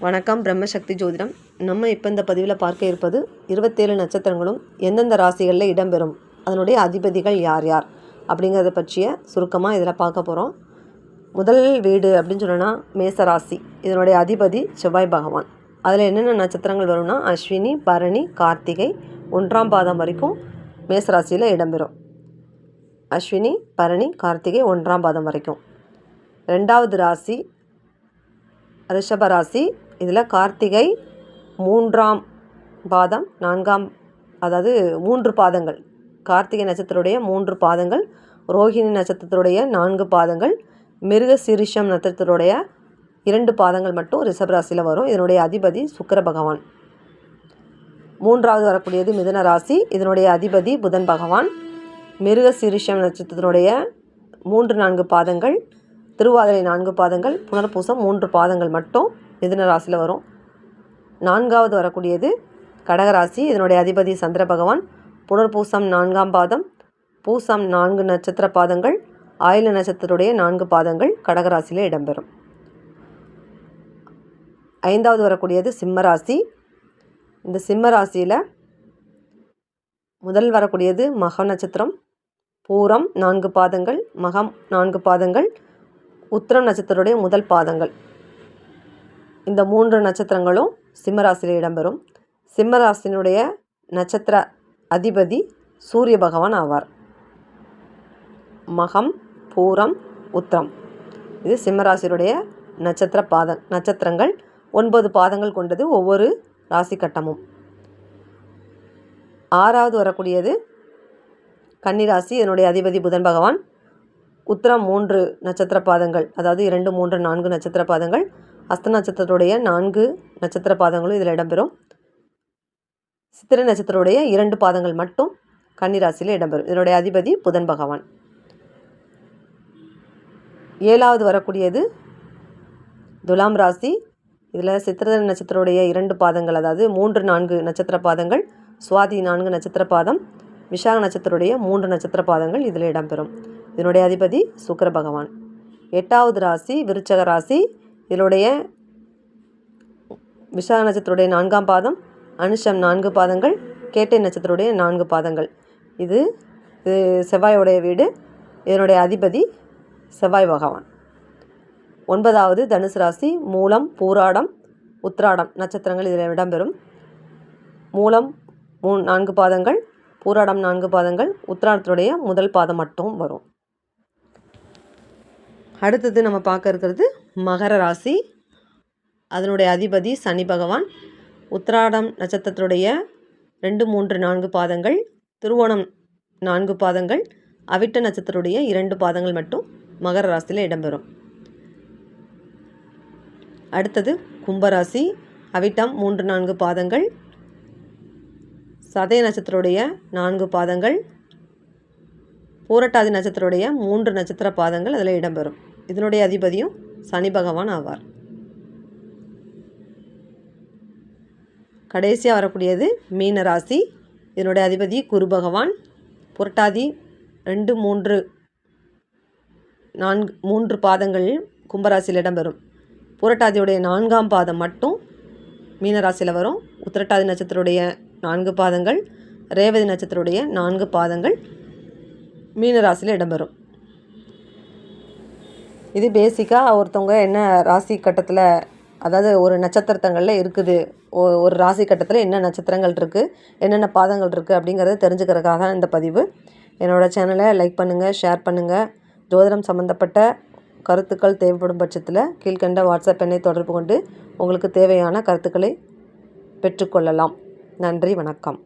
வணக்கம். பிரம்மசக்தி ஜோதிடம். நம்ம இப்போ இந்த பதிவில் பார்க்க இருப்பது 27 நட்சத்திரங்களும் எந்தெந்த ராசிகளில் இடம்பெறும், அதனுடைய அதிபதிகள் யார் யார் அப்படிங்கிறத பற்றிய சுருக்கமாக இதில் பார்க்க போகிறோம். முதல் வீடு அப்படின்னு சொன்னோன்னா மேச ராசி. இதனுடைய அதிபதி செவ்வாய் பகவான். அதில் என்னென்ன நட்சத்திரங்கள் வரும்னா அஸ்வினி, பரணி, கார்த்திகை 1ஆம் பாதம் வரைக்கும் மேச ராசியில் இடம்பெறும். அஸ்வினி, பரணி, கார்த்திகை 1ஆம் பாதம் வரைக்கும். 2வது ராசி ரிஷப ராசி. இதில் கார்த்திகை 3ஆம் பாதம், 4ஆம், அதாவது 3 பாதங்கள். கார்த்திகை நட்சத்திரத்துடைய 3 பாதங்கள், ரோஹிணி நட்சத்திரத்துடைய 4 பாதங்கள், மிருக சீரிஷம் நட்சத்திரத்துடைய 2 பாதங்கள் மட்டும் ரிஷப ராசியில் வரும். இதனுடைய அதிபதி சுக்கிர பகவான். 3வது வரக்கூடியது மிதுன ராசி. இதனுடைய அதிபதி புதன் பகவான். மிருக சீரிஷம் நட்சத்திரத்துடைய 3-4 பாதங்கள், திருவாதிரை 4 பாதங்கள், புனர்பூசம் 3 பாதங்கள் மட்டும் மிதுன ராசியில் வரும். 4வது வரக்கூடியது கடகராசி. இதனுடைய அதிபதி சந்திர பகவான். புனர்பூசம் 4ஆம் பாதம், பூசம் 4 நட்சத்திர பாதங்கள், ஆயில நட்சத்திரத்துடைய 4 பாதங்கள் கடகராசியில் இடம்பெறும். 5வது வரக்கூடியது சிம்ம ராசி. இந்த சிம்ம ராசியில் முதல் வரக்கூடியது மக நட்சத்திரம். பூரம் 4 பாதங்கள், மகம் 4 பாதங்கள், உத்திரம் நட்சத்திரத்துடைய முதல் பாதங்கள். இந்த 3 நட்சத்திரங்களும் சிம்மராசியில் இடம்பெறும். சிம்மராசினுடைய நட்சத்திர அதிபதி சூரிய பகவான் ஆவார். மகம், பூரம், உத்திரம் இது சிம்மராசினுடைய நட்சத்திரங்கள். 9 பாதங்கள் கொண்டது ஒவ்வொரு ராசி கட்டமும். 6வது வரக்கூடியது கன்னிராசி. இதனுடைய அதிபதி புதன் பகவான். உத்திரம் 3 நட்சத்திர பாதங்கள், அதாவது 2, 3, 4 நட்சத்திர பாதங்கள், அஸ்த நட்சத்திரத்துடைய 4 நட்சத்திர பாதங்களும் இதில் இடம்பெறும். சித்திரை நட்சத்திரத்துடைய 2 பாதங்கள் மட்டும் கன்னிராசியில் இடம்பெறும். இதனுடைய அதிபதி புதன் பகவான். 7வது வரக்கூடியது துலாம் ராசி. இதில் சித்திரை நட்சத்திரத்துடைய 2 பாதங்கள், அதாவது 3, 4 நட்சத்திர பாதங்கள், சுவாதி 4 நட்சத்திர பாதம், விசாக நட்சத்திரத்துடைய 3 நட்சத்திர பாதங்கள் இதில் இடம்பெறும். இதனுடைய அதிபதி சுக்கிர பகவான். 8வது ராசி விருச்சக ராசி. இதனுடைய விசாக நட்சத்திரத்துடைய 4ஆம் பாதம், அனுஷம் 4 பாதங்கள், கேட்டை நட்சத்திரத்துடைய 4 பாதங்கள். இது செவ்வாயோடைய வீடு. இதனுடைய அதிபதி செவ்வாய் பகவான். 9வது தனுசு ராசி. மூலம், பூராடம், உத்திராடம் நட்சத்திரங்கள் இதில் இடம்பெறும். மூலம் 4 பாதங்கள், பூராடம் 4 பாதங்கள், உத்திராடத்துடைய முதல் பாதம் மட்டும் வரும். அடுத்தது நம்ம பார்க்க இருக்கிறது மகர ராசி. அதனுடைய அதிபதி சனி பகவான். உத்திராடம் நட்சத்திரத்துடைய 2, 3, 4 பாதங்கள், திருவோணம் 4 பாதங்கள், அவிட்ட நட்சத்திரத்துடைய 2 பாதங்கள் மட்டும் மகர ராசியில் இடம்பெறும். அடுத்தது கும்பராசி. அவிட்டம் 3, 4 பாதங்கள், சதய நட்சத்திரத்துடைய 4 பாதங்கள், பூரட்டாதி நட்சத்திரத்துடைய 3 நட்சத்திர பாதங்கள் அதில் இடம்பெறும். இதனுடைய அதிபதியும் சனி பகவான் ஆவார். கடைசியாக வரக்கூடியது மீன ராசி. இதனுடைய அதிபதி குரு பகவான். புரட்டாதி 2, 3 பாதங்கள் கும்பராசியில் இடம்பெறும். புரட்டாதியுடைய 4ஆம் பாதம் மட்டும் மீனராசியில் வரும். உத்திரட்டாதி நட்சத்திரத்துடைய 4 பாதங்கள், ரேவதி நட்சத்திரத்துடைய 4 பாதங்கள் மீனராசியில் இடம்பெறும். இது பேசிக்காக ஒருத்தவங்க என்ன ராசி கட்டத்தில், அதாவது ஒரு நட்சத்திரங்களில் இருக்குது, ஒரு ராசி கட்டத்தில் என்ன நட்சத்திரங்கள் இருக்குது, என்னென்ன பாதங்கள் இருக்குது அப்படிங்கிறத தெரிஞ்சுக்கிறதுக்காக தான் இந்த பதிவு. என்னோடய சேனலை லைக் பண்ணுங்கள், ஷேர் பண்ணுங்கள். ஜோதிடம் சம்மந்தப்பட்ட கருத்துக்கள் தேவைப்படும் பட்சத்தில் கீழ்கண்ட வாட்ஸ்அப் எண்ணை தொடர்பு கொண்டு உங்களுக்கு தேவையான கருத்துக்களை பெற்றுக்கொள்ளலாம். நன்றி, வணக்கம்.